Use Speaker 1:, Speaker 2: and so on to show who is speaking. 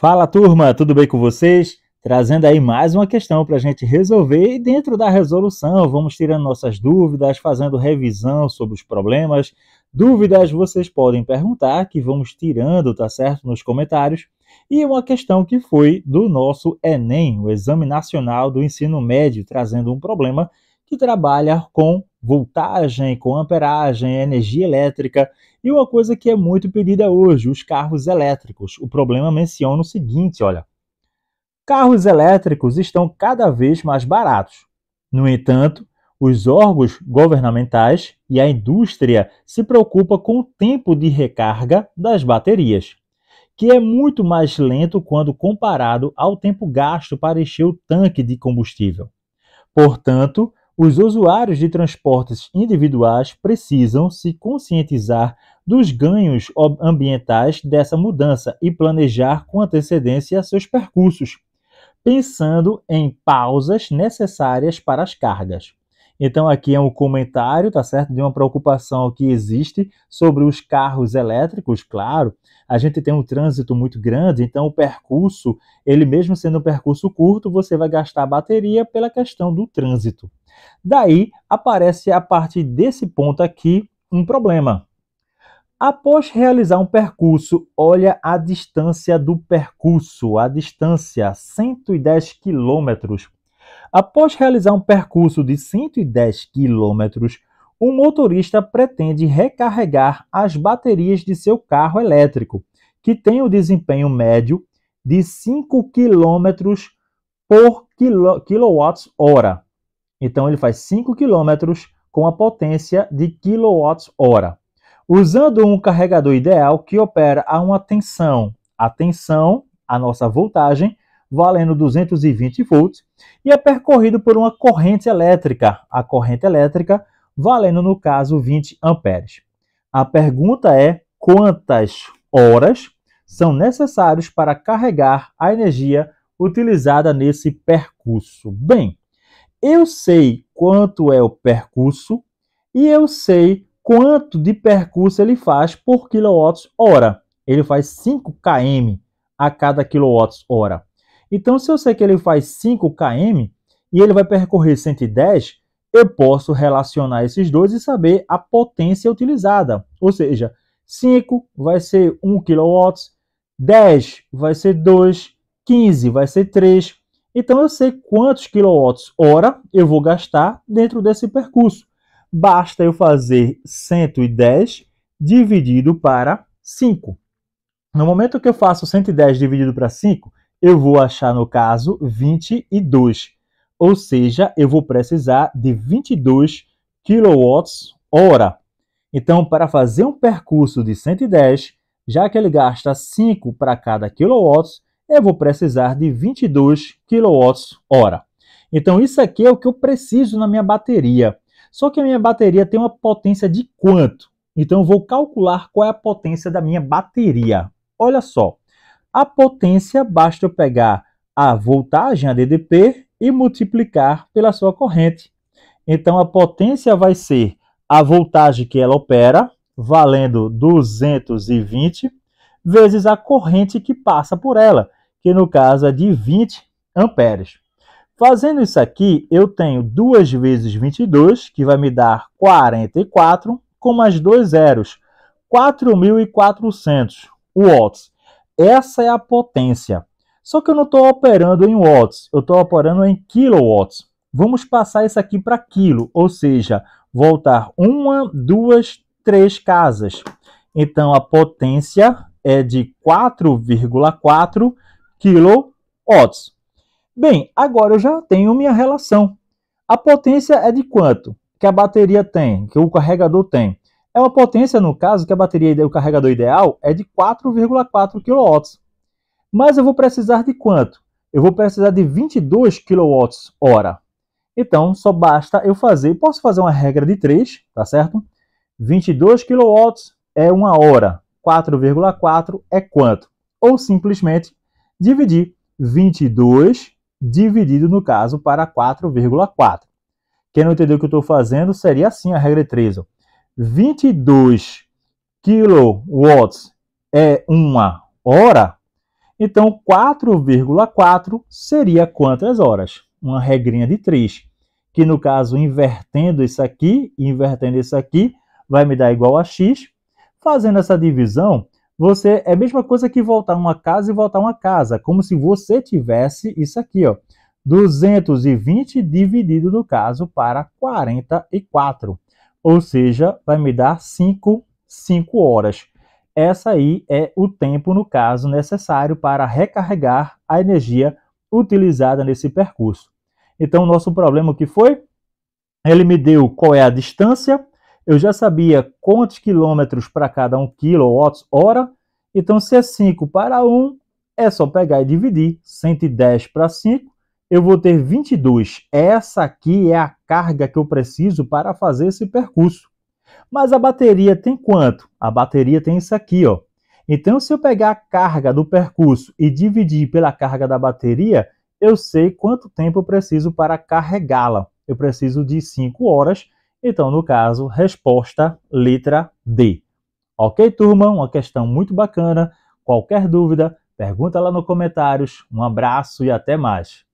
Speaker 1: Fala turma, tudo bem com vocês? Trazendo aí mais uma questão para a gente resolver e dentro da resolução vamos tirando nossas dúvidas, fazendo revisão sobre os problemas. Dúvidas vocês podem perguntar que vamos tirando, tá certo? Nos comentários. E uma questão que foi do nosso Enem, o Exame Nacional do Ensino Médio, trazendo um problema que trabalha com voltagem, com amperagem, energia elétrica. E uma coisa que é muito pedida hoje, os carros elétricos. O problema menciona o seguinte, olha. Carros elétricos estão cada vez mais baratos. No entanto, os órgãos governamentais e a indústria se preocupam com o tempo de recarga das baterias, que é muito mais lento quando comparado ao tempo gasto para encher o tanque de combustível. Portanto, os usuários de transportes individuais precisam se conscientizar dos ganhos ambientais dessa mudança e planejar com antecedência seus percursos, pensando em pausas necessárias para as cargas. Então aqui é um comentário, tá certo, de uma preocupação que existe sobre os carros elétricos, claro. A gente tem um trânsito muito grande, então o percurso, ele mesmo sendo um percurso curto, você vai gastar bateria pela questão do trânsito. Daí aparece a partir desse ponto aqui um problema. Após realizar um percurso, olha a distância do percurso, a distância, 110 quilômetros. Após realizar um percurso de 110 quilômetros, o motorista pretende recarregar as baterias de seu carro elétrico, que tem o desempenho médio de 5 quilômetros por quilowatt-hora. Então, ele faz 5 quilômetros com a potência de quilowatt-hora. Usando um carregador ideal que opera a uma tensão, a nossa voltagem, valendo 220 volts, e é percorrido por uma corrente elétrica, a corrente elétrica valendo, no caso, 20 amperes. A pergunta é quantas horas são necessárias para carregar a energia utilizada nesse percurso. Bem, eu sei quanto é o percurso e eu sei quanto de percurso ele faz por quilowatt-hora. Ele faz 5 km a cada quilowatt-hora. Então, se eu sei que ele faz 5 km e ele vai percorrer 110, eu posso relacionar esses dois e saber a potência utilizada. Ou seja, 5 vai ser 1 kW, 10 vai ser 2, 15 vai ser 3. Então, eu sei quantos quilowatts-hora eu vou gastar dentro desse percurso. Basta eu fazer 110 dividido para 5. No momento que eu faço 110 dividido para 5, eu vou achar, no caso, 22. Ou seja, eu vou precisar de 22 quilowatts-hora. Então, para fazer um percurso de 110, já que ele gasta 5 para cada quilowatts, eu vou precisar de 22 quilowatts-hora. Então, isso aqui é o que eu preciso na minha bateria. Só que a minha bateria tem uma potência de quanto? Então, eu vou calcular qual é a potência da minha bateria. Olha só, a potência basta eu pegar a voltagem, a DDP, e multiplicar pela sua corrente. Então, a potência vai ser a voltagem que ela opera, valendo 220, vezes a corrente que passa por ela, que no caso é de 20 amperes. Fazendo isso aqui, eu tenho 2 vezes 22, que vai me dar 44, com mais 2 zeros, 4.400 watts. Essa é a potência. Só que eu não estou operando em watts, eu estou operando em kilowatts. Vamos passar isso aqui para quilo, ou seja, voltar 1, 2, 3 casas. Então, a potência é de 4,4 kilowatts. Bem, agora eu já tenho minha relação. A potência é de quanto? Que a bateria tem, que o carregador tem. É uma potência, no caso, que a bateria, o carregador ideal é de 4,4 kW. Mas eu vou precisar de quanto? Eu vou precisar de 22 kWh. Então, só basta eu fazer, posso fazer uma regra de 3, tá certo? 22 kW é 1 hora, 4,4 é quanto? Ou simplesmente dividir 22 dividido, no caso, para 4,4. Quem não entendeu o que eu estou fazendo, seria assim a regra de 3. 22 kW é 1 hora, Então, 4,4 seria quantas horas? Uma regrinha de 3, que no caso, invertendo isso aqui e invertendo isso aqui, vai me dar igual a x. Fazendo essa divisão, é a mesma coisa que voltar uma casa e voltar uma casa, como se você tivesse isso aqui, ó, 220 dividido, no caso, para 44. Ou seja, vai me dar 5 horas. Essa aí é o tempo, no caso, necessário para recarregar a energia utilizada nesse percurso. Então, o nosso problema que foi? Ele me deu qual é a distância, eu já sabia quantos quilômetros para cada 1 kWh, então se é 5 para 1, é só pegar e dividir. 110 para 5, eu vou ter 22. Essa aqui é a carga que eu preciso para fazer esse percurso. Mas a bateria tem quanto? A bateria tem isso aqui, ó. Então, se eu pegar a carga do percurso e dividir pela carga da bateria, eu sei quanto tempo eu preciso para carregá-la. Eu preciso de 5 horas. Então, no caso, resposta letra D. Ok, turma? Uma questão muito bacana. Qualquer dúvida, pergunta lá nos comentários. Um abraço e até mais.